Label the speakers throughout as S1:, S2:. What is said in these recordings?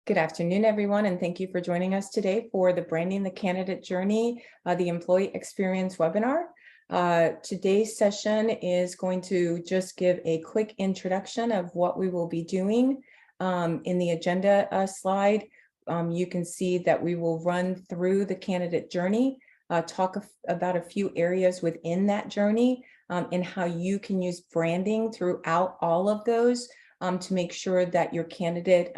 S1: Good afternoon, everyone, and thank you for joining us today for the Branding the Candidate Journey, the Employee Experience webinar. Today's session is going to just give a quick introduction of what we will be doing. In the agenda slide, you can see that we will run through the candidate journey, talk about a few areas within that journey, and how you can use branding throughout all of those to make sure that your candidate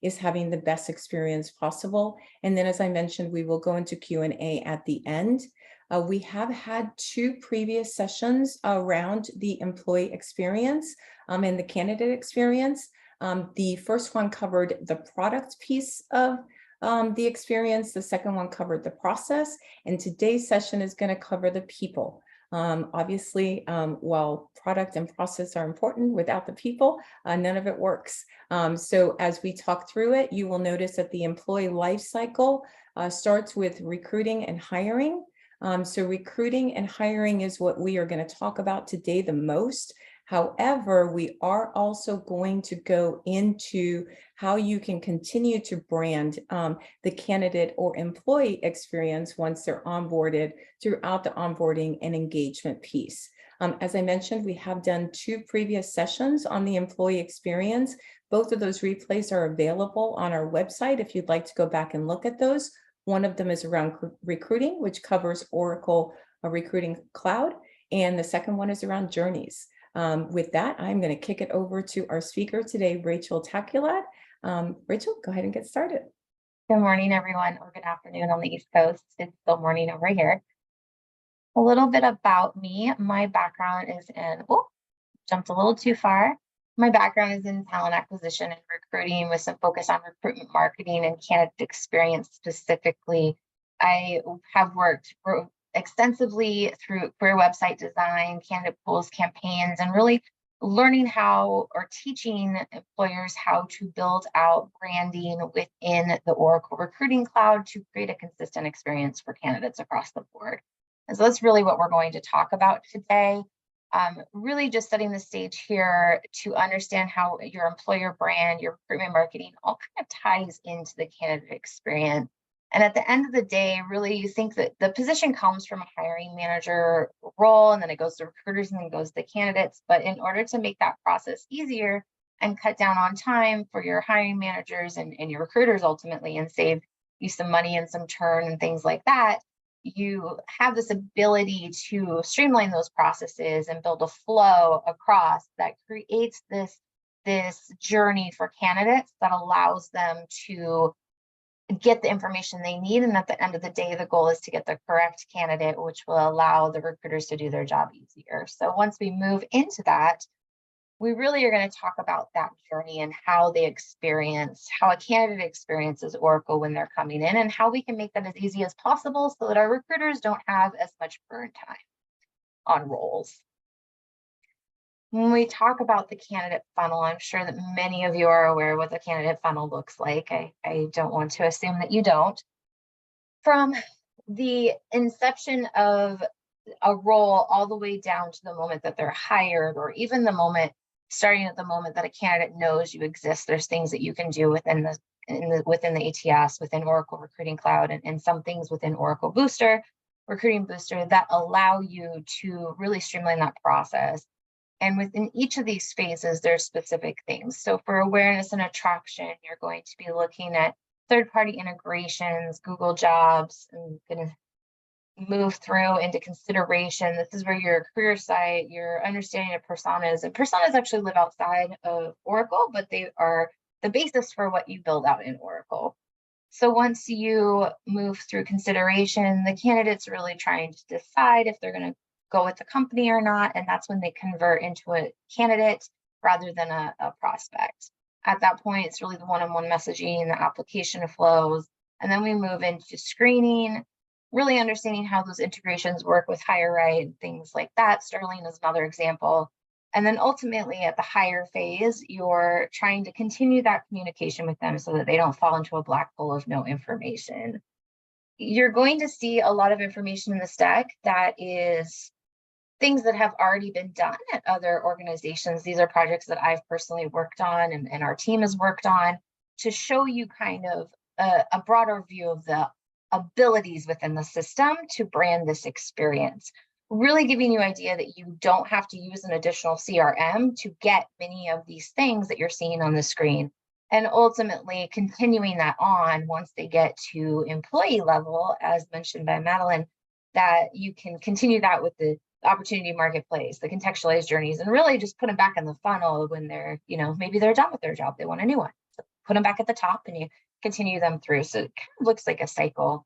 S1: is having the best experience possible. And then, as I mentioned, we will go into Q&A at the end. We have had two previous sessions around the employee experience and the candidate experience. The first one covered the product piece of the experience. The second one covered the process. And today's session is going to cover the people. Obviously, while product and process are important, without the people, none of it works. So as we talk through it, you will notice that the employee life cycle starts with recruiting and hiring. So recruiting and hiring is what we are going to talk about today the most. However, we are also going to go into how you can continue to brand the candidate or employee experience once they're onboarded throughout the onboarding and engagement piece. As I mentioned, we have done two previous sessions on the employee experience. Both of those replays are available on our website if you'd like to go back and look at those. One of them is around recruiting, which covers Oracle Recruiting Cloud, and the second one is around journeys. With that, I'm going to kick it over to our speaker today, Rachel Takulat. Rachel, go ahead and get started.
S2: Good morning, everyone, or good afternoon on the East Coast. It's still morning over here. A little bit about me. My background is in, jumped a little too far. My background is in talent acquisition and recruiting with some focus on recruitment marketing and candidate experience specifically. I have worked extensively through career website design, candidate pools, campaigns, and really learning how or teaching employers how to build out branding within the Oracle Recruiting Cloud to create a consistent experience for candidates across the board. And so that's really what we're going to talk about today. Really just setting the stage here to understand how your employer brand, your recruitment marketing all kind of ties into the candidate experience. And at the end of the day, really, you think that the position comes from a hiring manager role, and then it goes to recruiters, and then goes to candidates. But in order to make that process easier and cut down on time for your hiring managers and your recruiters ultimately, and save you some money and some churn and things like that, you have this ability to streamline those processes and build a flow across that creates this journey for candidates that allows them to get the information they need. And at the end of the day, the goal is to get the correct candidate, which will allow the recruiters to do their job easier. So once we move into that, we really are going to talk about that journey and how they experience, how a candidate experiences Oracle when they're coming in, and how we can make that as easy as possible so that our recruiters don't have as much burn time on roles. When we talk about the candidate funnel, I'm sure that many of you are aware what the candidate funnel looks like. I don't want to assume that you don't. From the inception of a role all the way down to the moment that they're hired, or even the moment, starting at the moment that a candidate knows you exist, there's things that you can do within the ATS, within Oracle Recruiting Cloud, and some things within Oracle Booster, Recruiting Booster, that allow you to really streamline that process. And within each of these phases, there's specific things. So for awareness and attraction, you're going to be looking at third-party integrations, Google Jobs, and going to move through into consideration. This is where your career site, your understanding of personas, and personas actually live outside of Oracle, but they are the basis for what you build out in Oracle. So once you move through consideration, the candidate's really trying to decide if they're going to go with the company or not, and that's when they convert into a candidate rather than a prospect. At that point, it's really the one-on-one messaging, the application flows, and then we move into screening, really understanding how those integrations work with HireRight and things like that. Sterling is another example. And then ultimately at the hire phase, you're trying to continue that communication with them so that they don't fall into a black hole of no information. You're going to see a lot of information in this deck that is things that have already been done at other organizations. These are projects that I've personally worked on and our team has worked on. to show you kind of a broader view of the abilities within the system to brand this experience, really giving you idea that you don't have to use an additional CRM to get many of these things that you're seeing on the screen. And ultimately continuing that on once they get to employee level, as mentioned by Madeline, that you can continue that with the opportunity marketplace, the contextualized journeys, and really just put them back in the funnel when they're, maybe they're done with their job, they want a new one. So put them back at the top and you continue them through. So it kind of looks like a cycle.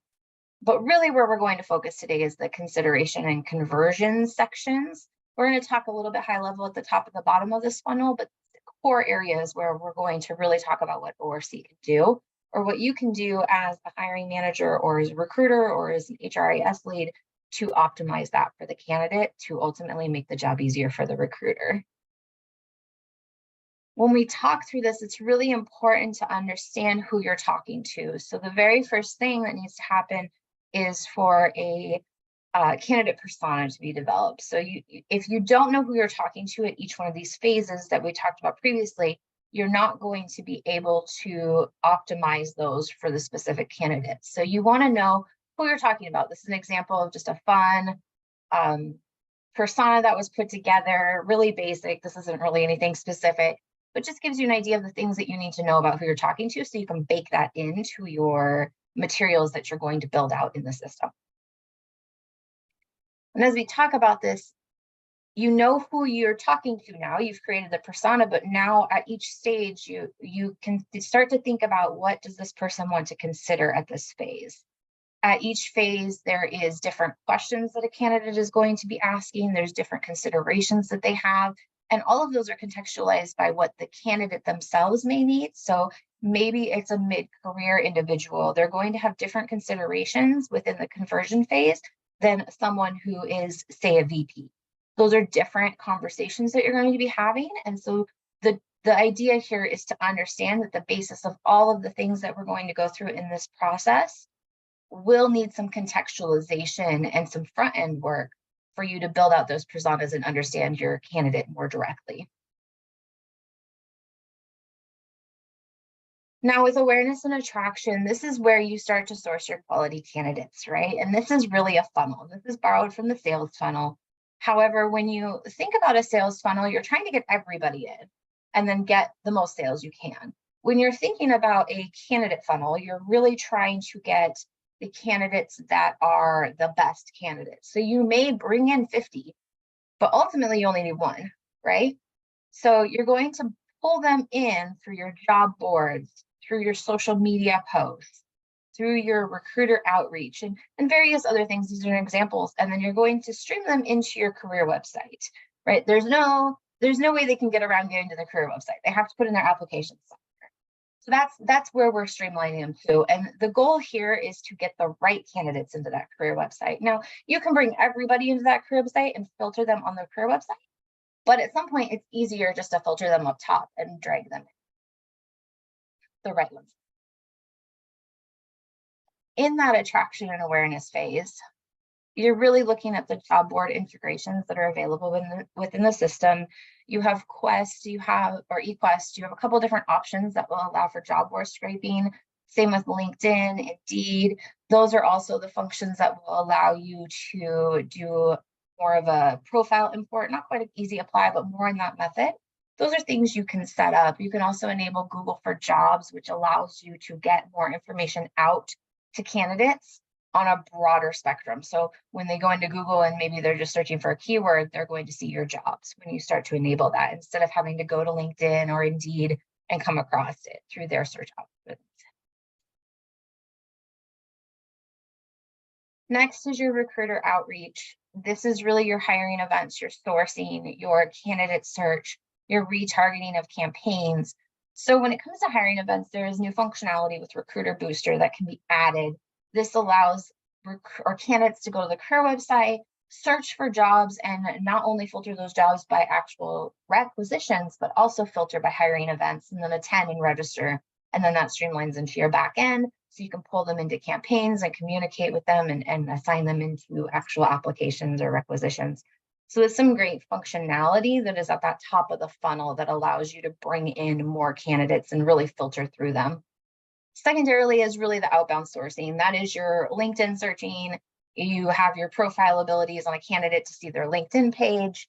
S2: But really where we're going to focus today is the consideration and conversion sections. We're going to talk a little bit high level at the top and the bottom of this funnel, but the core areas where we're going to really talk about what ORC can do, or what you can do as a hiring manager or as a recruiter or as an HRIS lead to optimize that for the candidate to ultimately make the job easier for the recruiter. When we talk through this, it's really important to understand who you're talking to. So the very first thing that needs to happen is for a candidate persona to be developed. So if you don't know who you're talking to at each one of these phases that we talked about previously, you're not going to be able to optimize those for the specific candidates. So you want to know who you're talking about. This is an example of just a fun persona that was put together, really basic. This isn't really anything specific, but just gives you an idea of the things that you need to know about who you're talking to so you can bake that into your materials that you're going to build out in the system. And as we talk about this, you know who you're talking to now. You've created the persona, but now at each stage, you can start to think about what does this person want to consider at this phase. At each phase, there is different questions that a candidate is going to be asking. There's different considerations that they have. And all of those are contextualized by what the candidate themselves may need. So maybe it's a mid-career individual. They're going to have different considerations within the conversion phase than someone who is, say, a VP. Those are different conversations that you're going to be having. And so the idea here is to understand that the basis of all of the things that we're going to go through in this process will need some contextualization and some front-end work for you to build out those personas and understand your candidate more directly. Now, with awareness and attraction, this is where you start to source your quality candidates, right? And this is really a funnel. This is borrowed from the sales funnel. However, when you think about a sales funnel, you're trying to get everybody in and then get the most sales you can. When you're thinking about a candidate funnel, you're really trying to get the candidates that are the best candidates. So you may bring in 50, but ultimately you only need one, right? So you're going to pull them in through your job boards, through your social media posts, through your recruiter outreach, and various other things. These are examples. And then you're going to stream them into your career website, right? There's no way they can get around getting to the career website. They have to put in their applications somewhere. So that's where we're streamlining them to. And the goal here is to get the right candidates into that career website. Now, you can bring everybody into that career website and filter them on the career website, but at some point it's easier just to filter them up top and drag them in. The right ones. In that attraction and awareness phase, you're really looking at the job board integrations that are available within the system. You have Quest, or eQuest, you have a couple of different options that will allow for job board scraping. Same with LinkedIn, Indeed. Those are also the functions that will allow you to do more of a profile import, not quite an easy apply, but more in that method. Those are things you can set up. You can also enable Google for Jobs, which allows you to get more information out to candidates on a broader spectrum. So when they go into Google and maybe they're just searching for a keyword, they're going to see your jobs when you start to enable that, instead of having to go to LinkedIn or Indeed and come across it through their search algorithms. Next is your recruiter outreach. This is really your hiring events, your sourcing, your candidate search, your retargeting of campaigns. So when it comes to hiring events, there is new functionality with Recruiter Booster that can be added. This allows candidates to go to the career website, search for jobs, and not only filter those jobs by actual requisitions, but also filter by hiring events, and then attend and register. And then that streamlines into your back end, so you can pull them into campaigns and communicate with them and assign them into actual applications or requisitions. So it's some great functionality that is at that top of the funnel that allows you to bring in more candidates and really filter through them. Secondarily is really the outbound sourcing. That is your LinkedIn searching. You have your profile abilities on a candidate to see their LinkedIn page.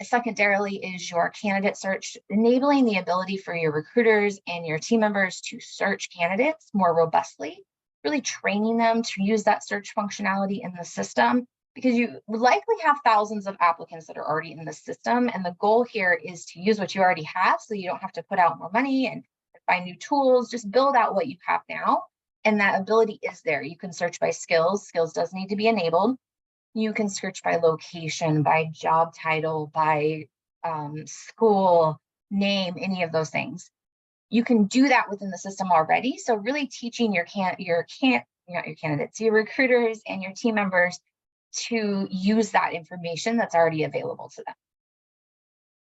S2: Secondarily is your candidate search, enabling the ability for your recruiters and your team members to search candidates more robustly, really training them to use that search functionality in the system, because you likely have thousands of applicants that are already in the system. And the goal here is to use what you already have so you don't have to put out more money and find new tools. Just build out what you have now. And that ability is there. You can search by skills. Skills does need to be enabled. You can search by location, by job title, by school, name, any of those things. You can do that within the system already. So really teaching your candidates, your recruiters and your team members to use that information that's already available to them.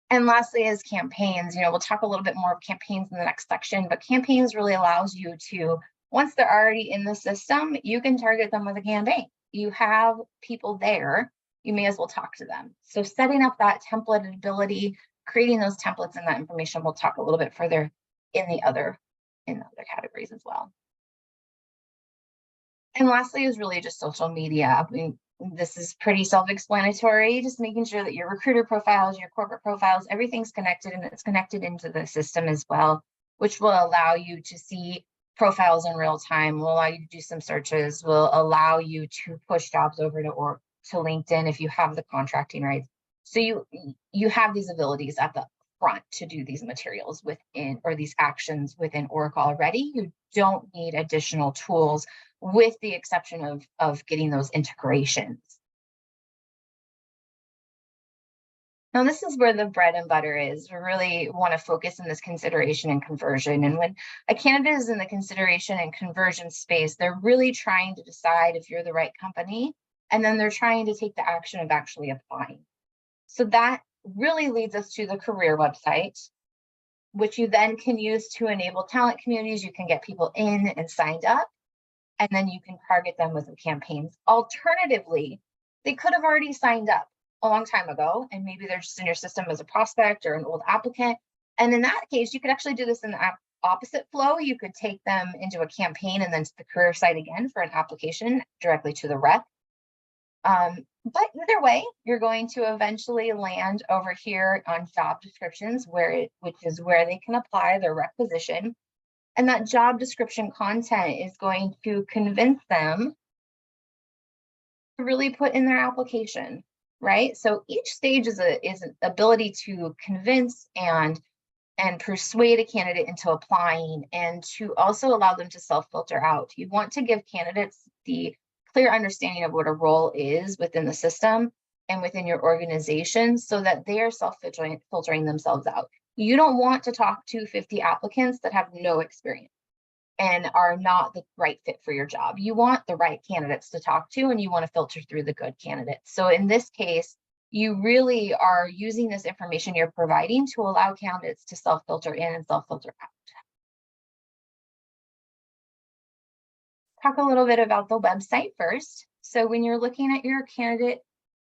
S2: And lastly is campaigns. We'll talk a little bit more of campaigns in the next section, but campaigns really allows you to, once they're already in the system, you can target them with a campaign. You have people there, you may as well talk to them. So setting up that template ability, creating those templates and that information, we'll talk a little bit further in the other categories as well. And lastly is really just social media. This is pretty self-explanatory, just making sure that your recruiter profiles, your corporate profiles, everything's connected and it's connected into the system as well, which will allow you to see profiles in real time, will allow you to do some searches, will allow you to push jobs over to LinkedIn if you have the contracting rights. So you have these abilities at the front to do these materials within, or these actions within Oracle already. You don't need additional tools, with the exception of getting those integrations. Now, this is where the bread and butter is. We really want to focus on this consideration and conversion. And when a candidate is in the consideration and conversion space, they're really trying to decide if you're the right company, and then they're trying to take the action of actually applying. So that really leads us to the career website, which you then can use to enable talent communities. You can get people in and signed up, and then you can target them with campaigns. Alternatively, they could have already signed up a long time ago, and maybe they're just in your system as a prospect or an old applicant. And in that case, you could actually do this in the opposite flow. You could take them into a campaign and then to the career site again for an application directly to the rep. But either way, you're going to eventually land over here on job descriptions, which is where they can apply their requisition. And that job description content is going to convince them to really put in their application, right? So each stage is an ability to convince and persuade a candidate into applying, and to also allow them to self-filter out. You want to give candidates the clear understanding of what a role is within the system and within your organization, so that they are filtering themselves out. You don't want to talk to 50 applicants that have no experience and are not the right fit for your job. You want the right candidates to talk to, and you want to filter through the good candidates. So in this case, you really are using this information you're providing to allow candidates to self-filter in and self-filter out. Talk a little bit about the website first. So when you're looking at your candidate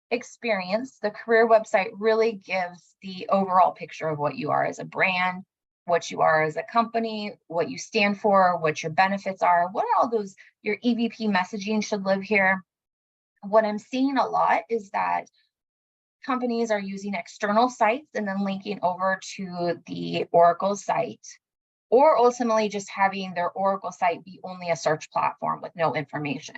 S2: experience, the career website really gives the overall picture of what you are as a brand, what you are as a company, what you stand for, what your benefits are, what all those, your EVP messaging should live here. What I'm seeing a lot is that companies are using external sites and then linking over to the Oracle site, or ultimately just having their Oracle site be only a search platform with no information.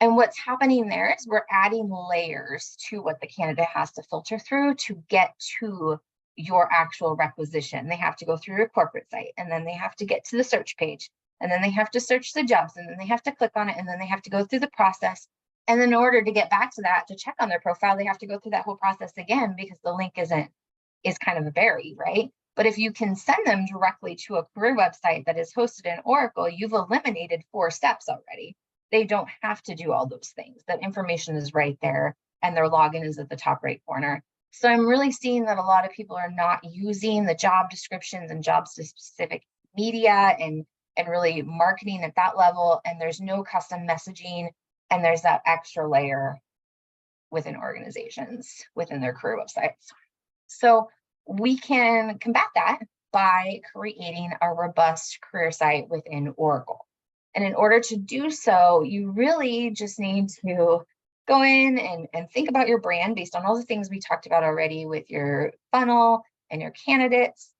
S2: And what's happening there is we're adding layers to what the candidate has to filter through to get to your actual requisition. They have to go through your corporate site, and then they have to get to the search page, and then they have to search the jobs, and then they have to click on it, and then they have to go through the process. And then in order to get back to that, to check on their profile, they have to go through that whole process again, because the link is kind of buried, right? But if you can send them directly to a career website that is hosted in Oracle, you've eliminated 4 steps already. They don't have to do all those things. That information is right there, and their login is at the top right corner. So I'm really seeing that a lot of people are not using the job descriptions and job specific media and really marketing at that level. And there's no custom messaging, and there's that extra layer within organizations, within their career websites. So we can combat that by creating a robust career site within Oracle. And in order to do so, you really just need to go in and think about your brand based on all the things we talked about already with your funnel and your candidates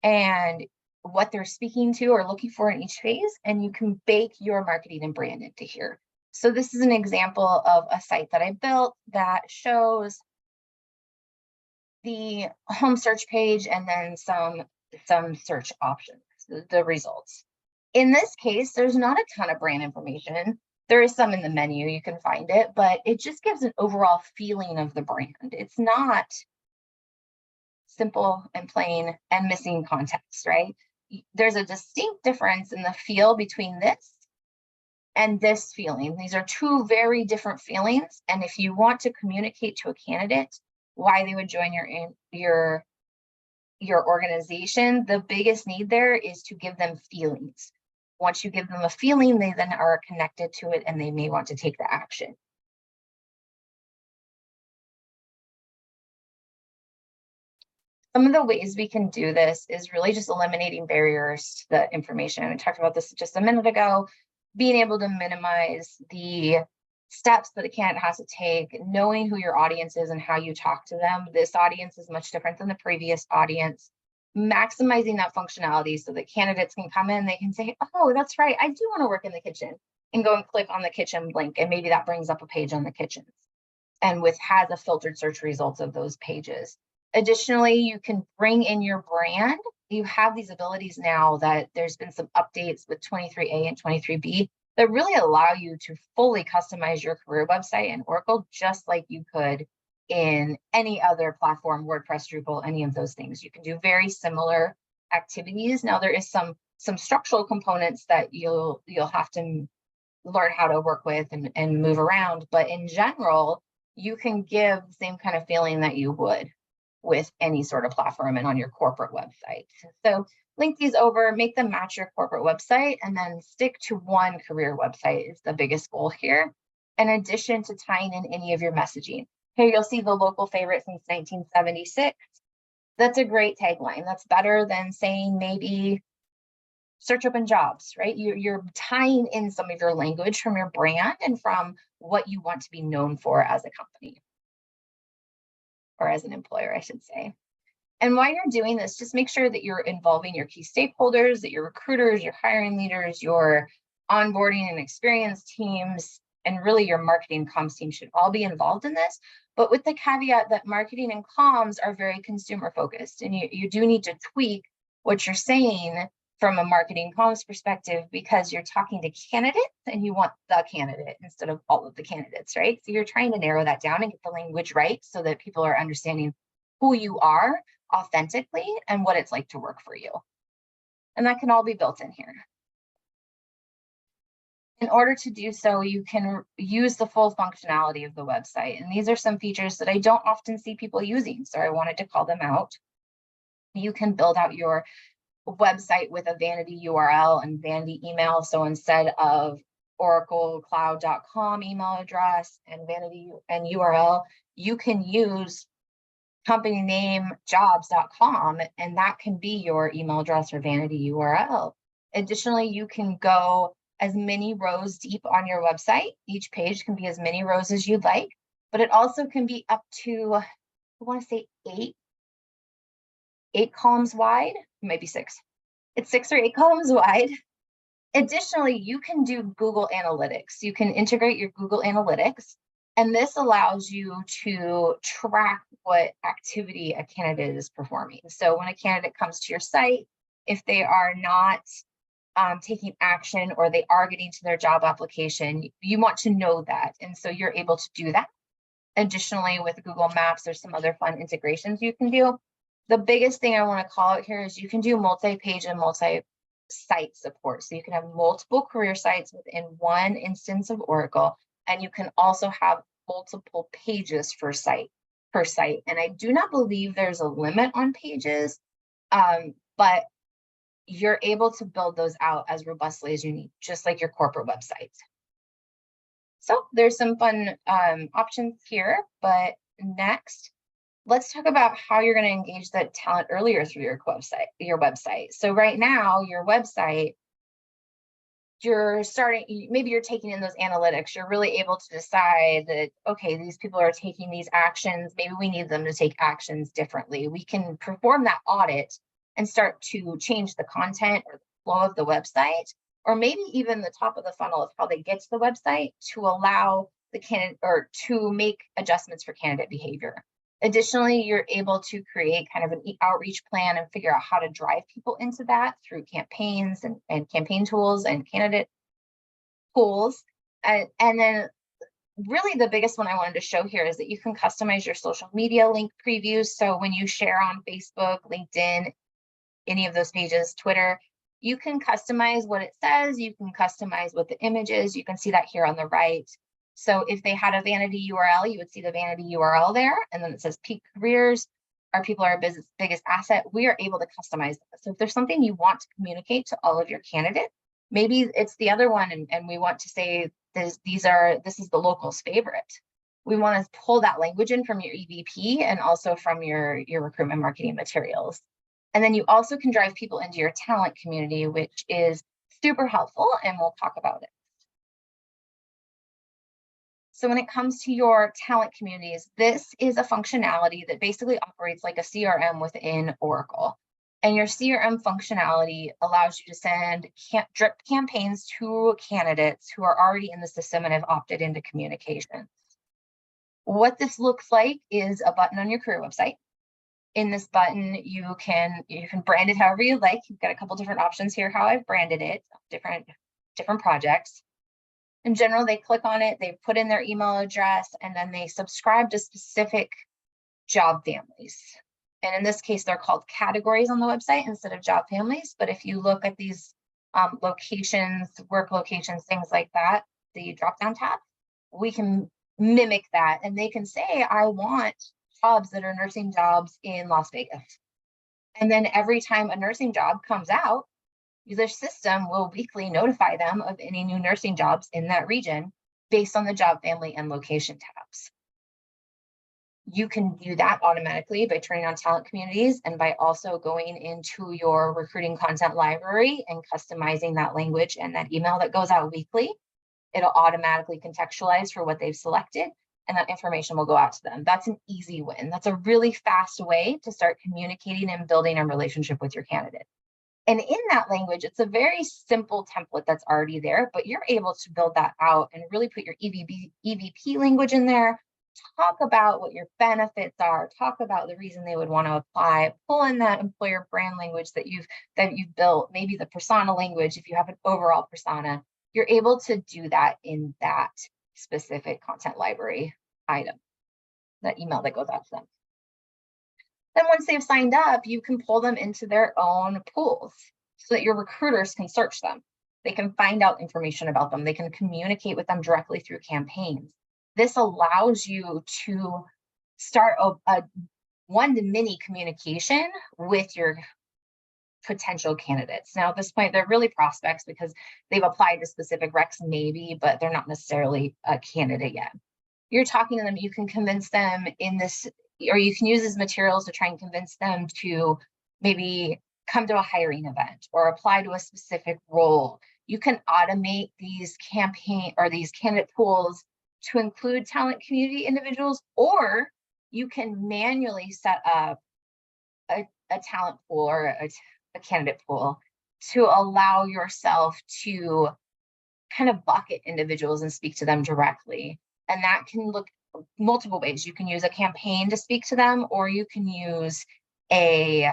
S2: and what they're speaking to or looking for in each phase. And you can bake your marketing and brand into here. So this is an example of a site that I built that shows the home search page and then some search options, the results. In this case, there's not a ton of brand information. There is some in the menu, you can find it, but it just gives an overall feeling of the brand. It's not simple and plain and missing context, right? There's a distinct difference in the feel between this and this feeling. These are two very different feelings. And if you want to communicate to a candidate why they would join your organization, the biggest need there is to give them feelings. Once you give them a feeling, they then are connected to it and they may want to take the action. Some of the ways we can do this is really just eliminating barriers to the information. We talked about this just a minute ago, being able to minimize the steps that a candidate has to take, knowing who your audience is and how you talk to them. This audience is much different than the previous audience. Maximizing that functionality so that candidates can come in, they can say, oh, that's right, I do want to work in the kitchen, and go and click on the kitchen link, and maybe that brings up a page on the kitchens and has a filtered search results of those pages. Additionally, you can bring in your brand. You have these abilities now that there's been some updates with 23A and 23B that really allow you to fully customize your career website in Oracle, just like you could in any other platform, WordPress, Drupal, any of those things. You can do very similar activities. Now, there is some structural components that you'll have to learn how to work with and move around, but in general, you can give the same kind of feeling that you would with any sort of platform and on your corporate website. So link these over, make them match your corporate website, and then stick to one career website is the biggest goal here. In addition to tying in any of your messaging. Here you'll see the local favorite since 1976. That's a great tagline. That's better than saying maybe search open jobs, right? You're tying in some of your language from your brand and from what you want to be known for as a company. Or as an employer, I should say. And while you're doing this, just make sure that you're involving your key stakeholders, that your recruiters, your hiring leaders, your onboarding and experience teams, and really your marketing comms team should all be involved in this, but with the caveat that marketing and comms are very consumer focused, and you do need to tweak what you're saying from a marketing comms perspective because you're talking to candidates and you want the candidate instead of all of the candidates, right? So you're trying to narrow that down and get the language right so that people are understanding who you are authentically and what it's like to work for you. And that can all be built in here. In order to do so, you can use the full functionality of the website. And these are some features that I don't often see people using, so I wanted to call them out. You can build out your website with a vanity URL and vanity email. So instead of oraclecloud.com email address and vanity and URL, you can use company name jobs.com, and that can be your email address or vanity URL. Additionally, you can go as many rows deep on your website. Each page can be as many rows as you'd like, but it also can be up to, I want to say eight columns wide, it might be 6. It's 6 or 8 columns wide. Additionally, you can do Google Analytics. You can integrate your Google Analytics, and this allows you to track what activity a candidate is performing. So when a candidate comes to your site, if they are not taking action or they are getting to their job application, you want to know that. And so you're able to do that. Additionally, with Google Maps, there's some other fun integrations you can do. The biggest thing I want to call out here is you can do multi-page and multi-site support. So you can have multiple career sites within one instance of Oracle, and you can also have multiple pages per site. And I do not believe there's a limit on pages, but you're able to build those out as robustly as you need, just like your corporate website. So there's some fun options here, but next, let's talk about how you're going to engage that talent earlier through your website. So right now, your website, maybe you're taking in those analytics. You're really able to decide that, okay, these people are taking these actions. Maybe we need them to take actions differently. We can perform that audit and start to change the content or the flow of the website, or maybe even the top of the funnel of how they get to the website to allow the candidate or to make adjustments for candidate behavior. Additionally, you're able to create kind of an outreach plan and figure out how to drive people into that through campaigns and campaign tools and candidate tools. And then really the biggest one I wanted to show here is that you can customize your social media link previews. So when you share on Facebook, LinkedIn, any of those pages, Twitter, you can customize what it says. You can customize what the image is. You can see that here on the right. So if they had a vanity URL, you would see the vanity URL there, and then it says Peak Careers. Our people are our biggest asset. We are able to customize that. So if there's something you want to communicate to all of your candidates, maybe it's the other one, and we want to say this is the local's favorite. We want to pull that language in from your EVP and also from your recruitment marketing materials. And then you also can drive people into your talent community, which is super helpful, and we'll talk about it. So when it comes to your talent communities, this is a functionality that basically operates like a CRM within Oracle. And your CRM functionality allows you to send drip campaigns to candidates who are already in the system and have opted into communications. What this looks like is a button on your career website. In this button, you can brand it however you like. You've got a couple different options here how I've branded it, different projects. In general, they click on it, they put in their email address, and then they subscribe to specific job families. And in this case, they're called categories on the website instead of job families. But if you look at these locations, work locations, things like that, the drop-down tab, we can mimic that. And they can say, I want jobs that are nursing jobs in Las Vegas. And then every time a nursing job comes out, the system will weekly notify them of any new nursing jobs in that region based on the job family and location tabs. You can do that automatically by turning on talent communities and by also going into your recruiting content library and customizing that language and that email that goes out weekly. It'll automatically contextualize for what they've selected, and that information will go out to them. That's an easy win. That's a really fast way to start communicating and building a relationship with your candidate. And in that language, it's a very simple template that's already there, but you're able to build that out and really put your EVP language in there, talk about what your benefits are, talk about the reason they would want to apply, pull in that employer brand language that you've built, maybe the persona language if you have an overall persona. You're able to do that in that specific content library item, that email that goes out to them. Then once they've signed up, you can pull them into their own pools so that your recruiters can search them. They can find out information about them. They can communicate with them directly through campaigns. This allows you to start a one-to-many communication with your potential candidates. Now, at this point, they're really prospects because they've applied to specific recs maybe, but they're not necessarily a candidate yet. You're talking to them, you can convince them in this, or you can use these materials to try and convince them to maybe come to a hiring event or apply to a specific role. You can automate these campaign or these candidate pools to include talent community individuals, or you can manually set up a talent pool or a candidate pool to allow yourself to kind of bucket individuals and speak to them directly. And that can look multiple ways. You can use a campaign to speak to them, or you can use a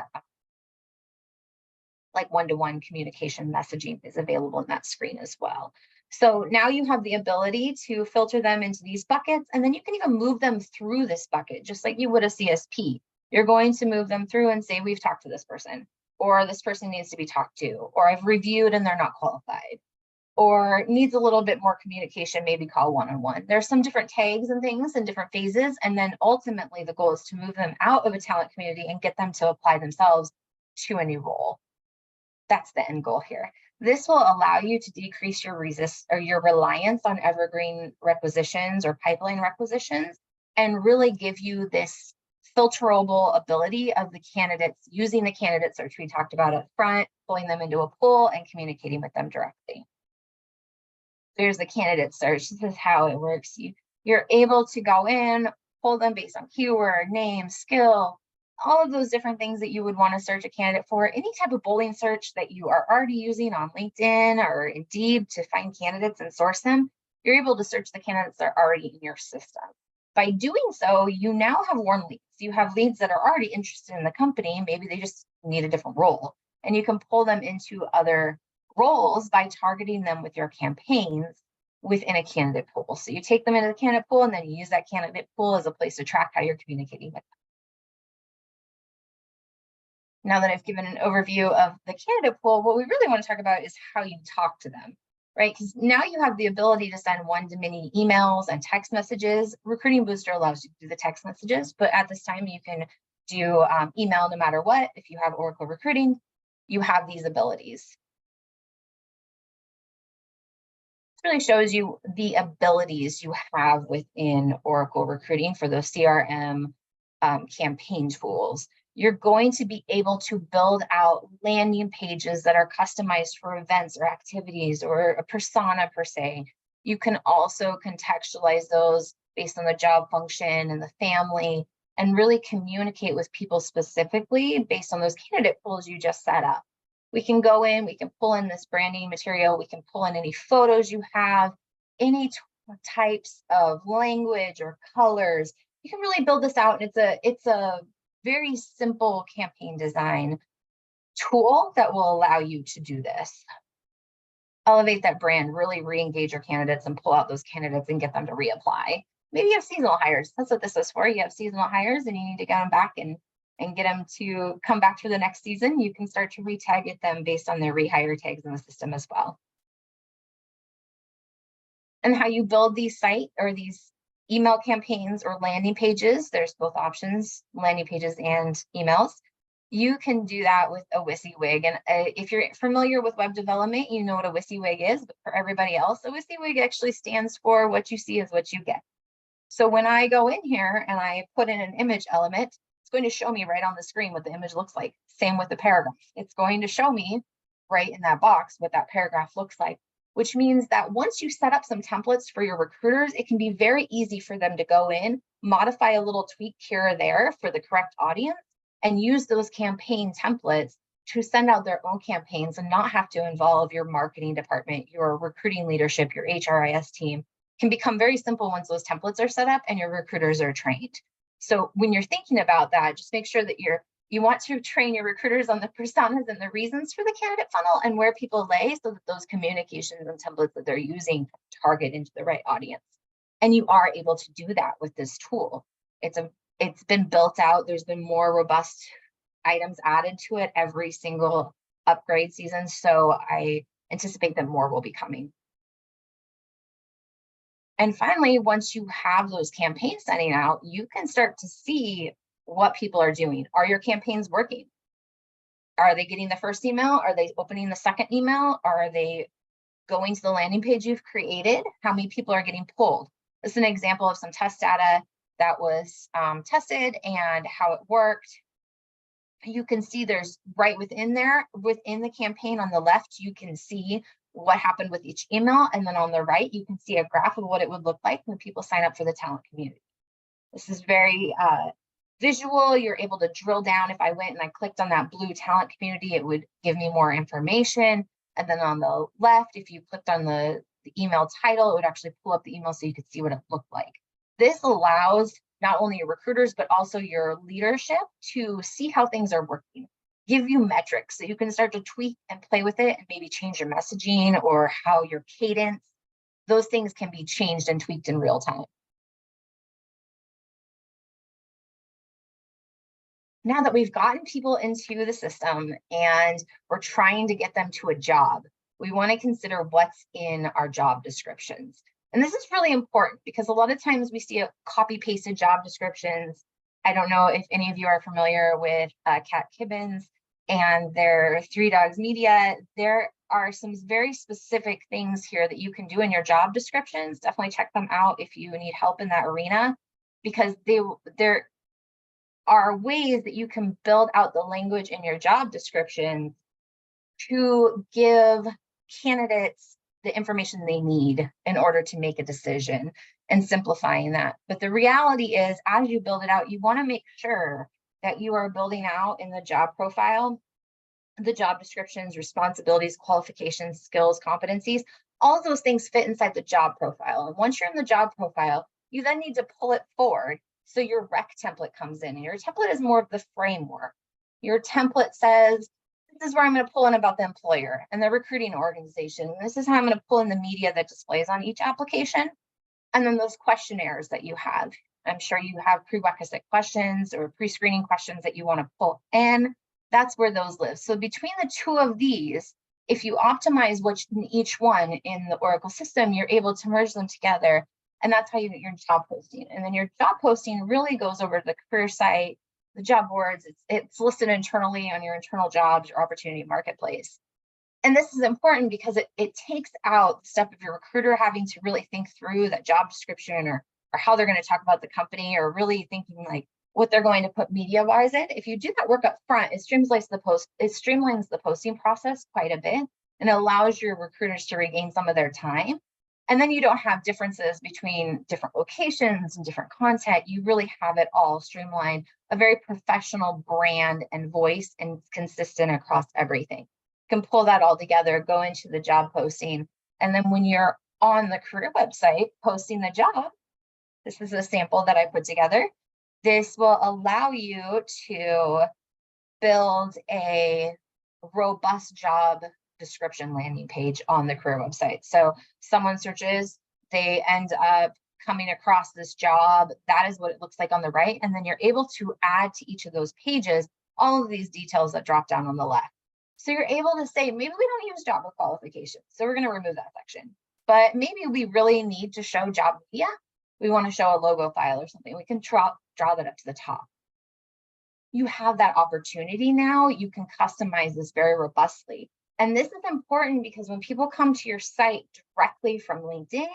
S2: like one-to-one communication messaging is available in that screen as well. So now you have the ability to filter them into these buckets, and then you can even move them through this bucket, just like you would a CSP. You're going to move them through and say, we've talked to this person, or this person needs to be talked to, or I've reviewed and they're not qualified, or needs a little bit more communication, maybe call one-on-one. There's some different tags and things in different phases. And then ultimately the goal is to move them out of a talent community and get them to apply themselves to a new role. That's the end goal here. This will allow you to decrease your your reliance on evergreen requisitions or pipeline requisitions, and really give you this filterable ability of the candidates using the candidate search we talked about up front, pulling them into a pool and communicating with them directly. There's the candidate search. This is how it works. You're able to go in, pull them based on keyword, name, skill, all of those different things that you would want to search a candidate for. Any type of Boolean search that you are already using on LinkedIn or Indeed to find candidates and source them, you're able to search the candidates that are already in your system. By doing so, you now have warm leads. You have leads that are already interested in the company. Maybe they just need a different role, and you can pull them into other roles by targeting them with your campaigns within a candidate pool. So you take them into the candidate pool, and then you use that candidate pool as a place to track how you're communicating with them. Now that I've given an overview of the candidate pool, what we really want to talk about is how you talk to them, right? Because now you have the ability to send one-to-many emails and text messages. Recruiting Booster allows you to do the text messages, but at this time you can do email no matter what. If you have Oracle Recruiting, you have these abilities. This really shows you the abilities you have within Oracle Recruiting for those CRM campaign tools. You're going to be able to build out landing pages that are customized for events or activities or a persona per se. You can also contextualize those based on the job function and the family, and really communicate with people specifically based on those candidate pools you just set up. We can go in, we can pull in this branding material, we can pull in any photos you have, any types of language or colors. You can really build this out. It's a very simple campaign design tool that will allow you to do this. Elevate that brand, really re-engage your candidates and pull out those candidates and get them to reapply. Maybe you have seasonal hires. That's what this is for. You have seasonal hires and you need to get them back and get them to come back for the next season. You can start to retarget them based on their rehire tags in the system as well. And how you build these site or these email campaigns or landing pages, there's both options, landing pages and emails. You can do that with a WYSIWYG. And if you're familiar with web development, you know what a WYSIWYG is, but for everybody else, a WYSIWYG actually stands for what you see is what you get. So when I go in here and I put in an image element, it's going to show me right on the screen what the image looks like. Same with the paragraph. It's going to show me right in that box what that paragraph looks like, which means that once you set up some templates for your recruiters, it can be very easy for them to go in, modify a little tweak here or there for the correct audience, and use those campaign templates to send out their own campaigns and not have to involve your marketing department, your recruiting leadership, your HRIS team. It can become very simple once those templates are set up and your recruiters are trained. So when you're thinking about that, just make sure that you want to train your recruiters on the personas and the reasons for the candidate funnel and where people lay, so that those communications and templates that they're using target into the right audience. And you are able to do that with this tool. It's been built out. There's been more robust items added to it every single upgrade season. So I anticipate that more will be coming. And finally, once you have those campaigns sending out, you can start to see what people are doing. Are your campaigns working? Are they getting the first email? Are they opening the second email? Are they going to the landing page you've created? How many people are getting pulled? This is an example of some test data that was tested and how it worked. You can see there's right within there, within the campaign on the left, you can see what happened with each email. And then on the right, you can see a graph of what it would look like when people sign up for the talent community. This is very visual. You're able to drill down. If I went and I clicked on that blue talent community, it would give me more information. And then on the left, if you clicked on the email title, it would actually pull up the email so you could see what it looked like. This allows not only your recruiters, but also your leadership to see how things are working, give you metrics so you can start to tweak and play with it and maybe change your messaging or how your cadence, those things can be changed and tweaked in real time. Now that we've gotten people into the system and we're trying to get them to a job, we want to consider what's in our job descriptions. And this is really important because a lot of times we see a copy-pasted job descriptions. I don't know if any of you are familiar with Kat Kibbins and their Three Dogs Media, there are some very specific things here that you can do in your job descriptions. Definitely check them out if you need help in that arena, because there are ways that you can build out the language in your job description to give candidates the information they need in order to make a decision, and simplifying that. But the reality is, as you build it out, you want to make sure that you are building out in the job profile, the job descriptions, responsibilities, qualifications, skills, competencies, all of those things fit inside the job profile. And once you're in the job profile, you then need to pull it forward. So your rec template comes in, and your template is more of the framework. Your template says, this is where I'm going to pull in about the employer and the recruiting organization. This is how I'm going to pull in the media that displays on each application. And then those questionnaires that you have. I'm sure you have prerequisite questions or pre-screening questions that you want to pull in. That's where those live. So between the two of these, if you optimize each one in the Oracle system, you're able to merge them together. And that's how you get your job posting. And then your job posting really goes over to the career site, the job boards. It's listed internally on your internal jobs or opportunity marketplace. And this is important because it takes out the step of your recruiter having to really think through that job description or how they're going to talk about the company, or really thinking like what they're going to put media wise in. If you do that work up front, it streamlines the posting process quite a bit, and it allows your recruiters to regain some of their time. And then you don't have differences between different locations and different content. You really have it all streamlined, a very professional brand and voice, and consistent across everything. You can pull that all together, go into the job posting. And then when you're on the career website posting the job, this is a sample that I put together. This will allow you to build a robust job description landing page on the career website. So someone searches, they end up coming across this job. That is what it looks like on the right. And then you're able to add to each of those pages all of these details that drop down on the left. So you're able to say, maybe we don't use job qualifications, so we're going to remove that section. But maybe we really need to show job media. We want to show a logo file or something. We can draw that up to the top. You have that opportunity now. You can customize this very robustly. And this is important because when people come to your site directly from LinkedIn,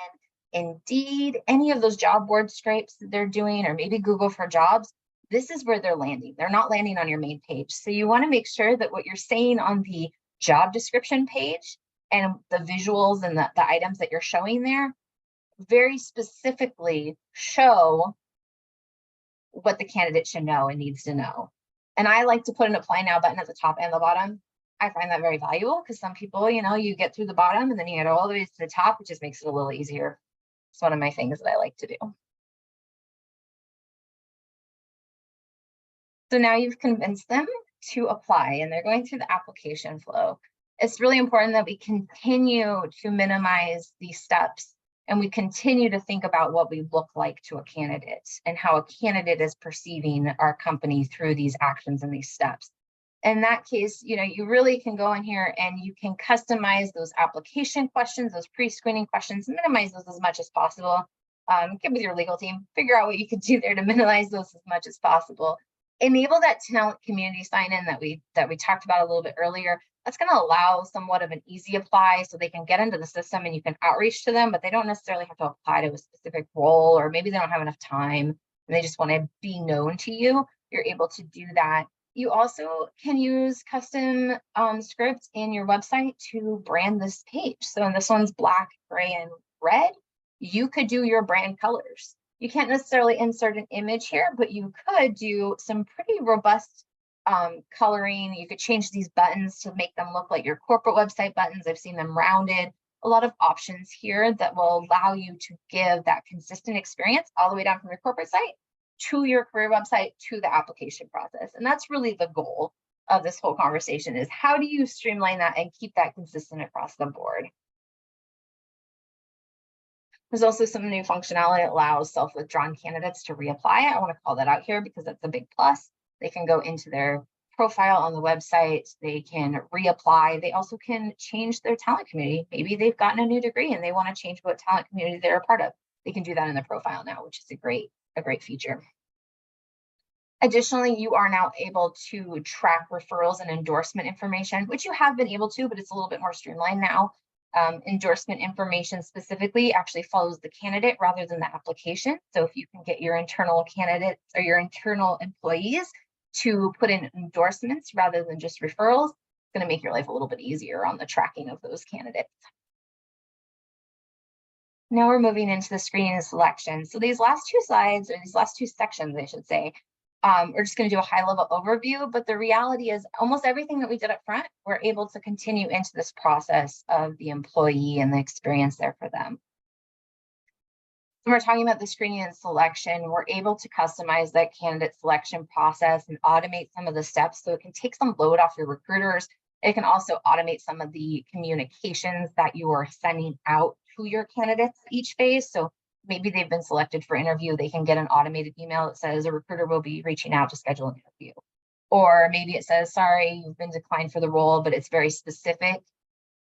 S2: Indeed, any of those job board scrapes that they're doing, or maybe Google for Jobs, this is where they're landing. They're not landing on your main page. So you want to make sure that what you're saying on the job description page and the visuals and the items that you're showing there very specifically show what the candidate should know and needs to know. And I like to put an apply now button at the top and the bottom. I find that very valuable because some people, you get through the bottom and then you get all the way to the top, which just makes it a little easier. It's one of my things that I like to do. So now you've convinced them to apply and they're going through the application flow. It's really important that we continue to minimize these steps and we continue to think about what we look like to a candidate and how a candidate is perceiving our company through these actions and these steps. In that case, you really can go in here and you can customize those application questions, those pre-screening questions, minimize those as much as possible. Get with your legal team, figure out what you could do there to minimize those as much as possible. Enable that talent community sign-in that we talked about a little bit earlier. That's going to allow somewhat of an easy apply so they can get into the system and you can outreach to them, but they don't necessarily have to apply to a specific role, or maybe they don't have enough time and they just want to be known to you. You're able to do that. You also can use custom scripts in your website to brand this page. So this one's black, gray, and red. You could do your brand colors. You can't necessarily insert an image here, but you could do some pretty robust coloring. You could change these buttons to make them look like your corporate website buttons. I've seen them rounded. A lot of options here that will allow you to give that consistent experience all the way down from your corporate site to your career website to the application process. And that's really the goal of this whole conversation, is how do you streamline that and keep that consistent across the board? There's also some new functionality that allows self-withdrawn candidates to reapply. I want to call that out here because that's a big plus. They can go into their profile on the website, they can reapply. They also can change their talent community. Maybe they've gotten a new degree and they want to change what talent community they're a part of. They can do that in the profile now, which is a great feature. Additionally, you are now able to track referrals and endorsement information, which you have been able to, but it's a little bit more streamlined now. Endorsement information specifically actually follows the candidate rather than the application. So if you can get your internal candidates or your internal employees to put in endorsements rather than just referrals, it's going to make your life a little bit easier on the tracking of those candidates. Now we're moving into the screening and selection. So these last two slides, or these last two sections, I should say, we're just going to do a high-level overview, but the reality is almost everything that we did up front, we're able to continue into this process of the employee and the experience there for them. When we're talking about the screening and selection, we're able to customize that candidate selection process and automate some of the steps so it can take some load off your recruiters. It can also automate some of the communications that you are sending out to your candidates each phase. So maybe they've been selected for interview, they can get an automated email that says a recruiter will be reaching out to schedule an interview. Or maybe it says, sorry, you've been declined for the role, but it's very specific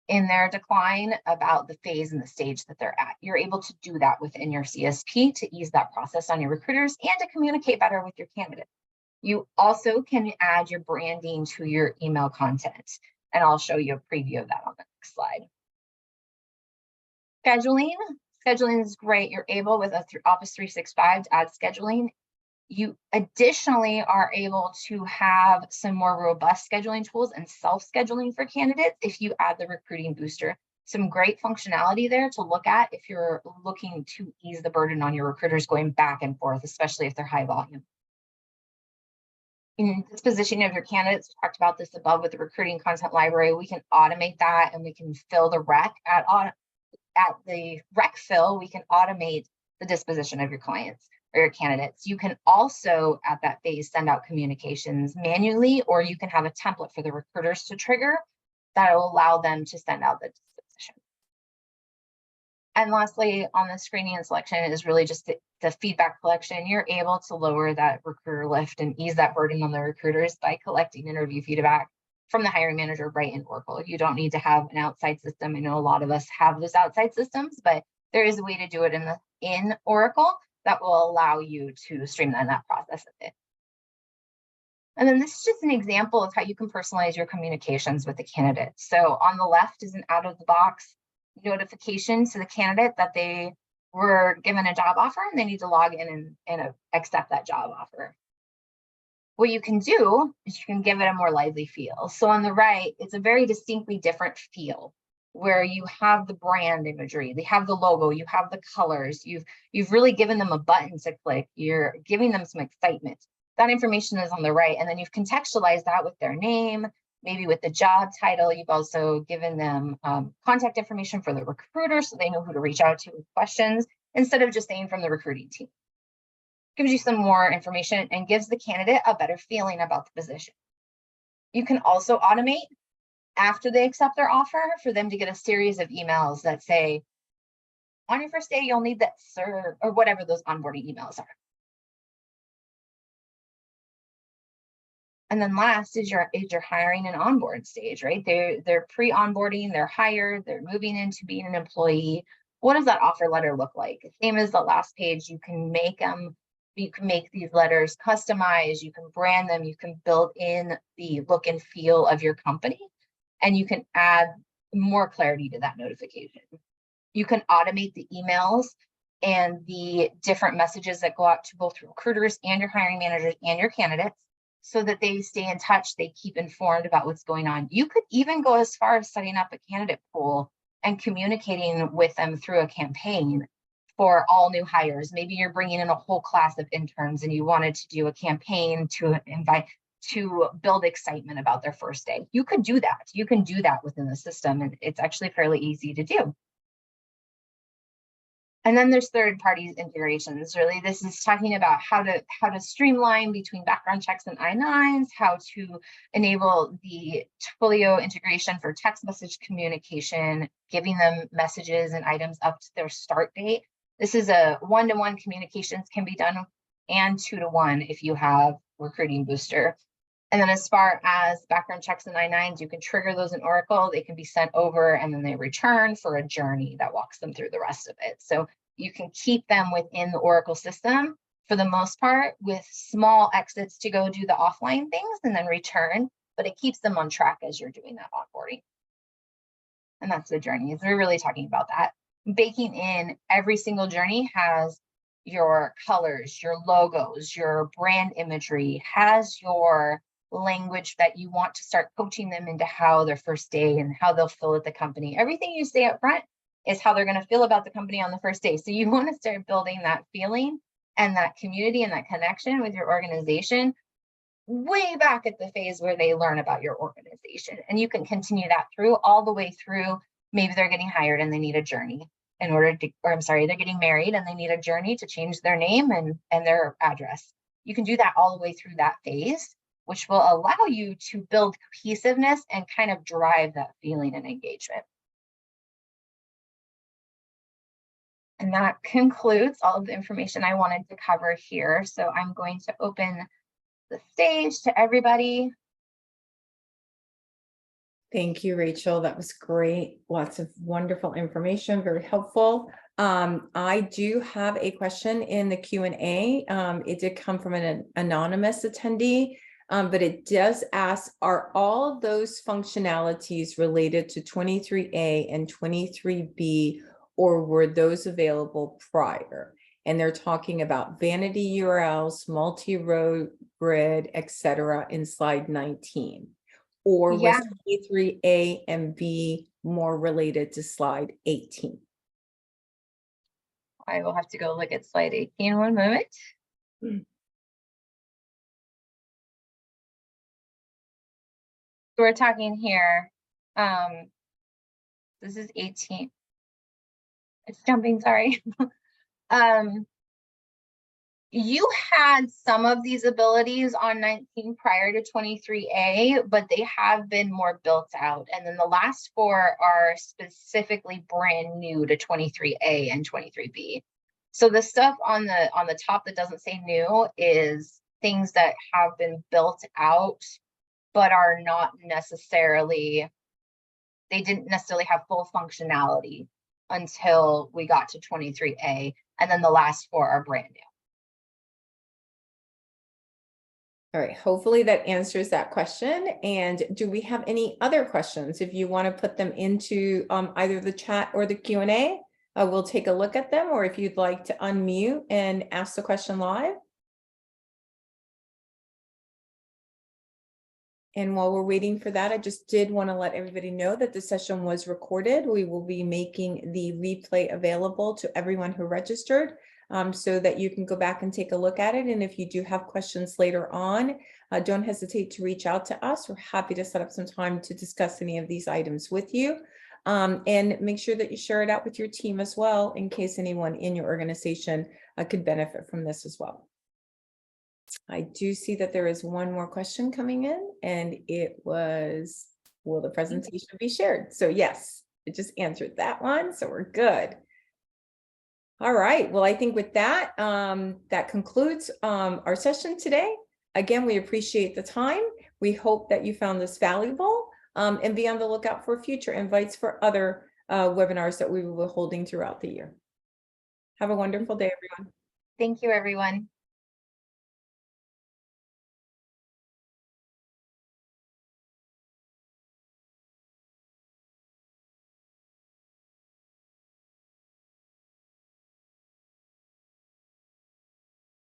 S2: in their decline about the phase and the stage that they're at. You're able to do that within your CSP to ease that process on your recruiters and to communicate better with your candidates. You also can add your branding to your email content, and I'll show you a preview of that on the next slide. Scheduling is great. You're able with Office 365 to add scheduling. You additionally are able to have some more robust scheduling tools and self-scheduling for candidates if you add the recruiting booster. Some great functionality there to look at if you're looking to ease the burden on your recruiters going back and forth, especially if they're high volume. In this positioning of your candidates, we talked about this above with the recruiting content library, we can automate that and we can fill the rec at the rec fill, we can automate the disposition of your clients or your candidates. You can also at that phase send out communications manually, or you can have a template for the recruiters to trigger that will allow them to send out the disposition. And lastly, on the screening and selection is really just the feedback collection. You're able to lower that recruiter lift and ease that burden on the recruiters by collecting interview feedback from the hiring manager right in Oracle. You don't need to have an outside system. I know a lot of us have those outside systems, but there is a way to do it in Oracle that will allow you to streamline that process a bit. And then this is just an example of how you can personalize your communications with the candidate. So on the left is an out-of-the-box notification to the candidate that they were given a job offer and they need to log in and accept that job offer. What you can do is you can give it a more lively feel. So on the right, it's a very distinctly different feel where you have the brand imagery, they have the logo, you have the colors, you've really given them a button to click, you're giving them some excitement. That information is on the right, and then you've contextualized that with their name, maybe with the job title. You've also given them contact information for the recruiter so they know who to reach out to with questions instead of just saying from the recruiting team. Gives you some more information and gives the candidate a better feeling about the position. You can also automate after they accept their offer for them to get a series of emails that say, on your first day, you'll need that, sir, or whatever those onboarding emails are. And then last is your hiring and onboard stage, right? They're pre-onboarding, they're hired, they're moving into being an employee. What does that offer letter look like? Same as the last page, you can make these letters customized, you can brand them, you can build in the look and feel of your company, and you can add more clarity to that notification. You can automate the emails and the different messages that go out to both recruiters and your hiring managers and your candidates so that they stay in touch, they keep informed about what's going on. You could even go as far as setting up a candidate pool and communicating with them through a campaign for all new hires. Maybe you're bringing in a whole class of interns and you wanted to do a campaign to build excitement about their first day. You could do that. You can do that within the system, and it's actually fairly easy to do. And then there's third-party integrations. Really, this is talking about how to streamline between background checks and I-9s, how to enable the Twilio integration for text message communication, giving them messages and items up to their start date. This is a one-to-one communications can be done, and 2-to-1 if you have Recruiting Booster. And then as far as background checks and I-9s, you can trigger those in Oracle. They can be sent over and then they return for a journey that walks them through the rest of it. So you can keep them within the Oracle system for the most part, with small exits to go do the offline things and then return, but it keeps them on track as you're doing that onboarding. And that's the journey. We're really talking about that. Baking in every single journey has your colors, your logos, your brand imagery, has your language that you want to start coaching them into how their first day and how they'll feel at the company. Everything you say up front is how they're going to feel about the company on the first day. So you want to start building that feeling and that community and that connection with your organization way back at the phase where they learn about your organization. And you can continue that through all the way through. Maybe they're getting hired and they need a journey in order to, or I'm sorry, they're getting married and they need a journey to change their name and their address. You can do that all the way through that phase, which will allow you to build cohesiveness and kind of drive that feeling and engagement. And that concludes all of the information I wanted to cover here. So I'm going to open the stage to everybody.
S1: Thank you, Rachel. That was great. Lots of wonderful information, very helpful. I do have a question in the Q&A. It did come from an anonymous attendee, but it does ask, are all those functionalities related to 23A and 23B, or were those available prior? And they're talking about vanity URLs, multi-row grid, etc. in slide 19. Or was 23A and B more related to slide 18?
S2: I will have to go look at slide 18 one moment. So we're talking here. This is 18. It's jumping, sorry. You had some of these abilities on 19 prior to 23A, but they have been more built out. And then the last 4 are specifically brand new to 23A and 23B. So the stuff on the top that doesn't say new is things that have been built out, but are not necessarily, they didn't necessarily have full functionality until we got to 23A. And then the last 4 are brand new.
S1: All right, hopefully that answers that question. And do we have any other questions? If you want to put them into either the chat or the Q&A, we'll take a look at them, or if you'd like to unmute and ask the question live. And while we're waiting for that, I just did want to let everybody know that the session was recorded. We will be making the replay available to everyone who registered, so that you can go back and take a look at it. And if you do have questions later on, don't hesitate to reach out to us. We're happy to set up some time to discuss any of these items with you. And make sure that you share it out with your team as well, in case anyone in your organization could benefit from this as well. I do see that there is one more question coming in, and it was, will the presentation be shared? So yes, it just answered that one, so we're good. All right, well, I think with that, that concludes our session today. Again, we appreciate the time. We hope that you found this valuable, and be on the lookout for future invites for other webinars that we will be holding throughout the year. Have a wonderful day, everyone.
S2: Thank you, everyone.